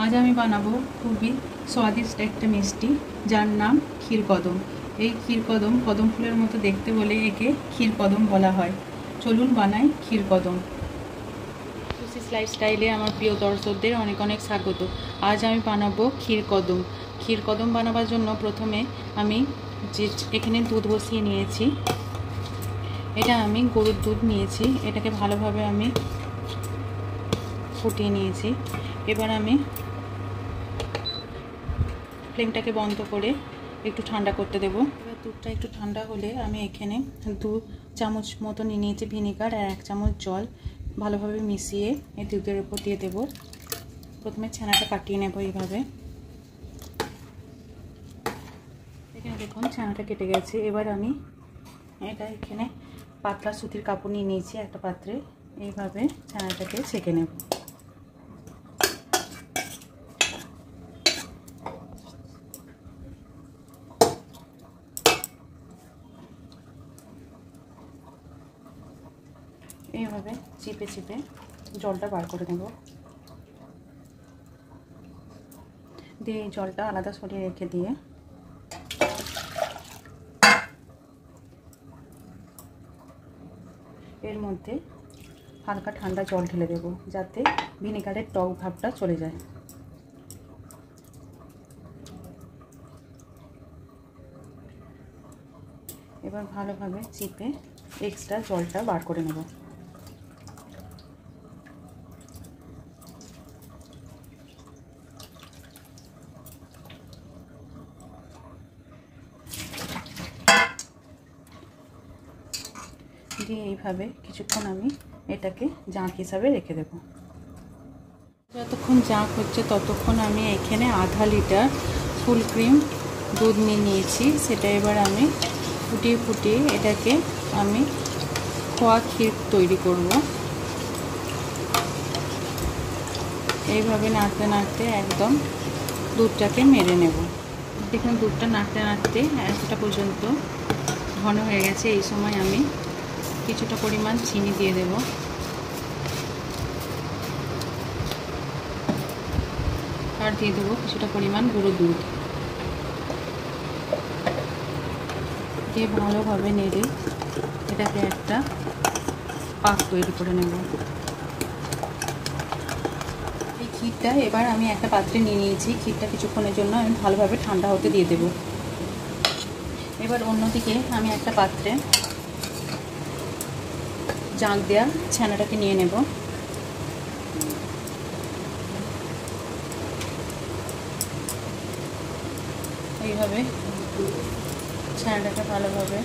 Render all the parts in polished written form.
আজ আমি বানাবো খুবই স্বাদিষ্ট একটা মিষ্টি, যার নাম ক্ষীরকদম। এই ক্ষীরকদম কদম ফুলের মতো দেখতে বলে একে ক্ষীরকদম বলা হয়। চলুন বানাই ক্ষীরকদম। সুশিস লাইফস্টাইলে আমার প্রিয় দর্শকদের অনেক অনেক স্বাগত। আজ আমি বানাবো ক্ষীরকদম। ক্ষীরকদম বানাবার জন্য প্রথমে আমি এখানে দুধ বসিয়ে নিয়েছি। এটা আমি গরুর দুধ নিয়েছি। এটাকে ভালোভাবে আমি ফুটিয়ে নিয়েছি। এবার আমি ফ্লেমটাকে বন্ধ করে একটু ঠান্ডা করতে দেবো। এবার দুধটা একটু ঠান্ডা হলে আমি এখানে 2 চামচ মতো নিয়ে নিয়েছি ভিনেগার আর 1 চামচ জল ভালোভাবে মিশিয়ে এই দুধের উপর দিয়ে দেবো। প্রথমে ছানাটা কাটিয়ে নেব এইভাবে। এখানে দেখুন ছানাটা কেটে গেছে। এবার আমি এটা এখানে পাতলা সুতির কাপড় নিয়ে নিয়েছি একটা পাত্রে। এইভাবে ছানাটাকে ছেঁকে নেব। এইভাবে চিপে চিপে জলটা বার করে নেব। দিয়ে এই জলটা আলাদা সরিয়ে রেখে দিয়ে এর মধ্যে হালকা ঠান্ডা জল ঢেলে দেব, যাতে ভিনেগারের টক ভাবটা চলে যায়। এবার ভালোভাবে চিপে এক্সট্রা জলটা বার করে নেব। দিয়ে এইভাবে কিছুক্ষণ আমি এটাকে জাঁক হিসাবে রেখে দেব। যতক্ষণ জাঁক হচ্ছে ততক্ষণ আমি এখানে আধা লিটার ফুল ক্রিম দুধ নিয়ে নিয়েছি। সেটা এবার আমি ফুটিয়ে ফুটিয়ে এটাকে আমি খোয়া ক্ষীর তৈরি করব। এইভাবে নাড়তে নাড়তে একদম দুধটাকে মেরে নেব। দেখুন দুধটা নাড়তে নাড়তে এতটা পর্যন্ত ঘন হয়ে গেছে। এই সময় আমি কিছুটা পরিমাণ চিনি দিয়ে দেব। আর দিয়ে দেবো কিছুটা পরিমাণ গুঁড়ো দুধ। দিয়ে ভালোভাবে নেড়ে এটাকে একটা পাক তৈরি করে নেব। এই ক্ষীরটা এবার আমি একটা পাত্রে নিয়ে নিয়েছি। ক্ষীরটা কিছুক্ষণের জন্য আমি ভালোভাবে ঠান্ডা হতে দিয়ে দেব। এবার অন্যদিকে আমি একটা পাত্রে জাঁক দেওয়া ছানাটাকে নিয়ে নেব। এইভাবে ছানাটাকে ভালোভাবে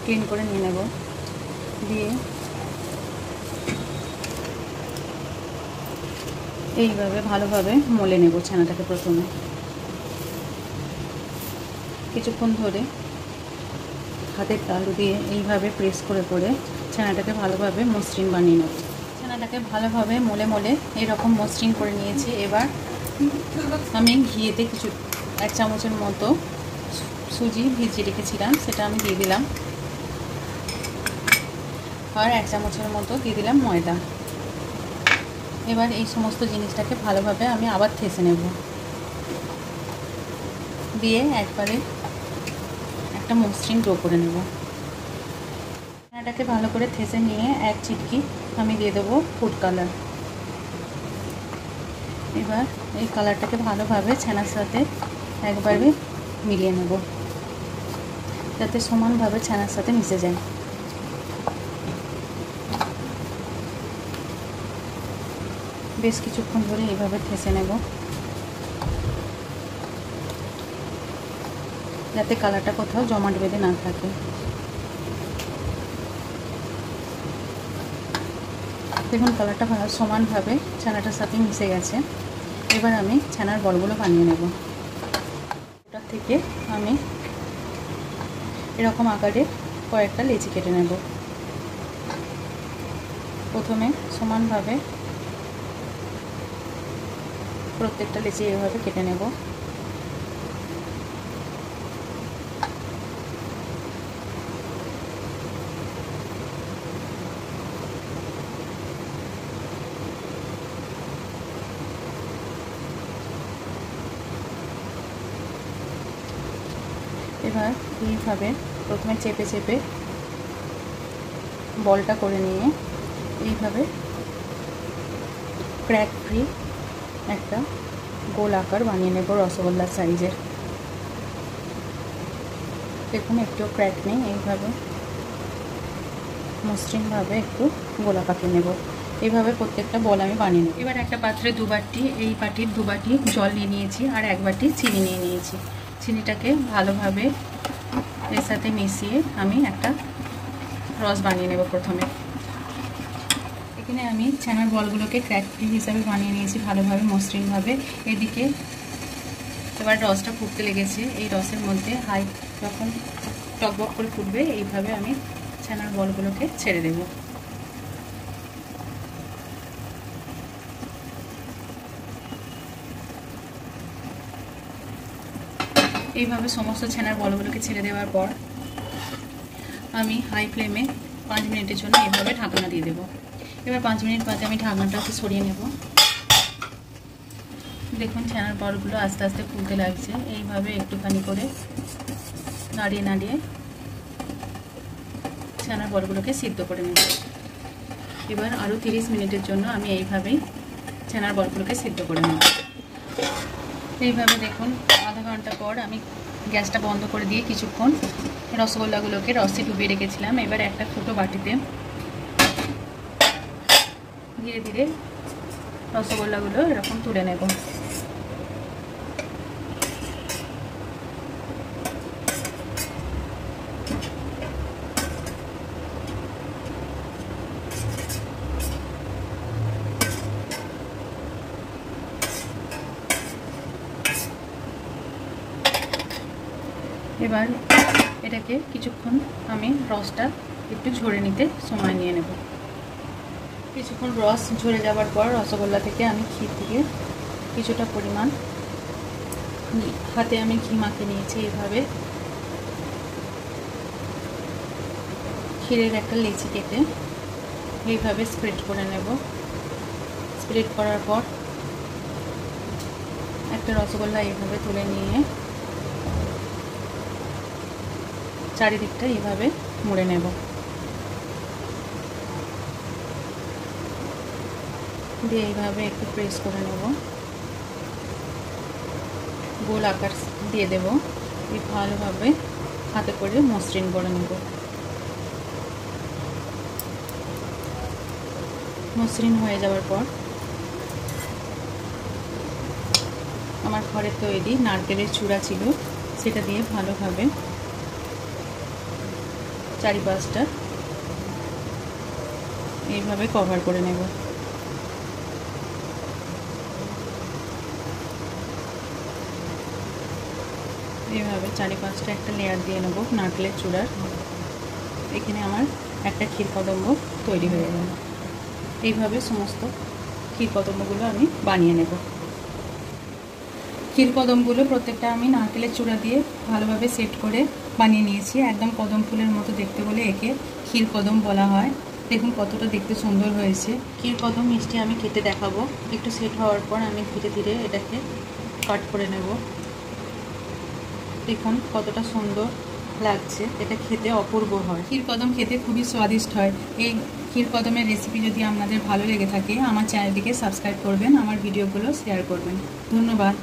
ক্লিন করে নিয়ে নেব। দিয়ে এইভাবে ভালোভাবে মলে নেব ছানাটাকে। প্রথমে কিছুক্ষণ ধরে হাতের তালু দিয়ে এইভাবে প্রেস করে করে ছানাটাকে ভালোভাবে মসৃণ বানিয়ে নেব। ছানাটাকে ভালোভাবে মলে মলে এরকম মসৃণ করে নিয়েছি। এবার আমি ঘিয়েতে 1 চামচের মতো সুজি ভিজিয়ে রেখেছিলাম, সেটা আমি দিয়ে দিলাম। আর 1 চামচের মতো দিয়ে দিলাম ময়দা। এবার এই সমস্ত জিনিসটাকে ভালোভাবে আমি আবার ঠেসে নেব। দিয়ে একবারে একটা মসৃণ ডো করে নেব। ছানাটাকে ভালো করে ঠেসে নিয়ে 1 চিটকি আমি দিয়ে দেবো ফুড কালার। এবার এই কালারটাকে ভালোভাবে ছানার সাথে একবারে মিলিয়ে নেব, যাতে সমানভাবে ছানার সাথে মিশে যায়। বেশ কিছুক্ষণ ধরে এইভাবে ঠেসে নেব, যাতে কালারটা কোথাও জমাট বেঁধে না থাকে। দেখুন কালারটা সমানভাবে ছানাটার সাথে মিশে গেছে। এবার আমি ছানার বলগুলো বানিয়ে নেব। ওটার থেকে আমি এরকম আকারে কয়েকটা লেচি কেটে নেব। প্রথমে সমানভাবে প্রত্যেকটা লেচি এভাবে কেটে নেব। এবার এইভাবে প্রথমে চেপে চেপে বলটা করে নিয়ে এইভাবে ক্র্যাক ফ্রি একটা গোল আকার বানিয়ে নেব রসগোল্লার সাইজের। দেখুন একটু ক্র্যাক নেই, এইভাবে মসৃণভাবে একটু গোলা কাটিয়ে নেব। এইভাবে প্রত্যেকটা বল আমি বানিয়ে নেব। এবার একটা পাত্রে এই বাটির 2 বাটি জল নিয়ে নিয়েছি আর 1 বাটি চিনি নিয়ে নিয়েছি। চিনিটাকে ভালোভাবে এর সাথে মিশিয়ে আমি একটা রস বানিয়ে নেব। প্রথমে এখানে আমি ছানার বলগুলোকে ক্র্যাক ফ্রি হিসাবে বানিয়ে নিয়েছি ভালোভাবে মসৃণভাবে। এদিকে এবার রসটা ফুটতে লেগেছে। এই রসের মধ্যে যখন টকবক করে ফুটবে এইভাবে আমি ছানার বলগুলোকে ছেড়ে দেব। এইভাবে সমস্ত ছানার বলগুলোকে ছেড়ে দেওয়ার পর আমি হাই ফ্লেমে 5 মিনিটের জন্য এইভাবে ঢাকনা দিয়ে দেব। এবার 5 মিনিট বাদে আমি ঢাকনাটাকে সরিয়ে নেব। দেখুন ছানার বলগুলো আস্তে আস্তে ফুলতে লাগছে। এইভাবে একটুখানি করে নাড়িয়ে নাড়িয়ে ছানার বলগুলোকে সিদ্ধ করে নেব। এবার আরও 30 মিনিটের জন্য আমি এইভাবেই ছানার বলগুলোকে সিদ্ধ করে নেব। এইভাবে দেখুন আধা ঘন্টা পর আমি গ্যাসটা বন্ধ করে দিয়ে কিছুক্ষণ রসগোল্লাগুলোকে রসে ডুবিয়ে রেখেছিলাম। এবার একটা ছোটো বাটিতে ধীরে ধীরে রসগোল্লাগুলো এরকম তুলে নেব। এবার এটাকে কিছুক্ষণ আমি রসটা একটু ঝরে নিতে সময় নিয়ে নেব। কিছুক্ষণ রস ঝরে যাওয়ার পর রসগোল্লা থেকে আমি ক্ষীর থেকে কিছুটা পরিমাণ হাতে আমি ঘি মাখিয়ে নিয়েছি। এইভাবে ক্ষীরের একটা লেচি কেটে এইভাবে স্প্রেড করে নেব। স্প্রেড করার পর একটা রসগোল্লা এইভাবে তুলে নিয়ে চারিদিকটা এইভাবে মুড়ে নেব। দিয়ে এইভাবে একটু প্রেস করে নেব, গোল আকার দিয়ে দেব। ভালোভাবে হাতে করে মসৃণ করে নেব। মসৃণ হয়ে যাওয়ার পর আমার ঘরে তৈরি নারকেলের চূড়া ছিল, সেটা দিয়ে ভালোভাবে চারিপাশটা এইভাবে কভার করে নেব। এইভাবে চারিপাশটা একটা লেয়ার দিয়ে নেব নারকেলের চূড়ার। এখানে আমার একটা ক্ষীরকদম্ব তৈরি হয়ে গেল। এইভাবে সমস্ত ক্ষীরকদম্বগুলো আমি বানিয়ে নেব। ক্ষীরকদমগুলো প্রত্যেকটা আমি নারকেলের চূড়া দিয়ে ভালোভাবে সেট করে বানিয়ে নিয়েছি। একদম কদম ফুলের মতো দেখতে বলে একে ক্ষীরকদম বলা হয়। দেখুন কতটা দেখতে সুন্দর হয়েছে। ক্ষীরকদম মিষ্টি আমি খেতে দেখাবো। একটু সেট হওয়ার পর আমি ধীরে ধীরে এটাকে কাট করে নেব। দেখুন কতটা সুন্দর লাগছে, এটা খেতে অপূর্ব হয়। ক্ষীরকদম খেতে খুবই স্বাদিষ্ট হয়। এই ক্ষীরকদমের রেসিপি যদি আপনাদের ভালো লেগে থাকে আমার চ্যানেলটিকে সাবস্ক্রাইব করবেন, আমার ভিডিওগুলো শেয়ার করবেন। ধন্যবাদ।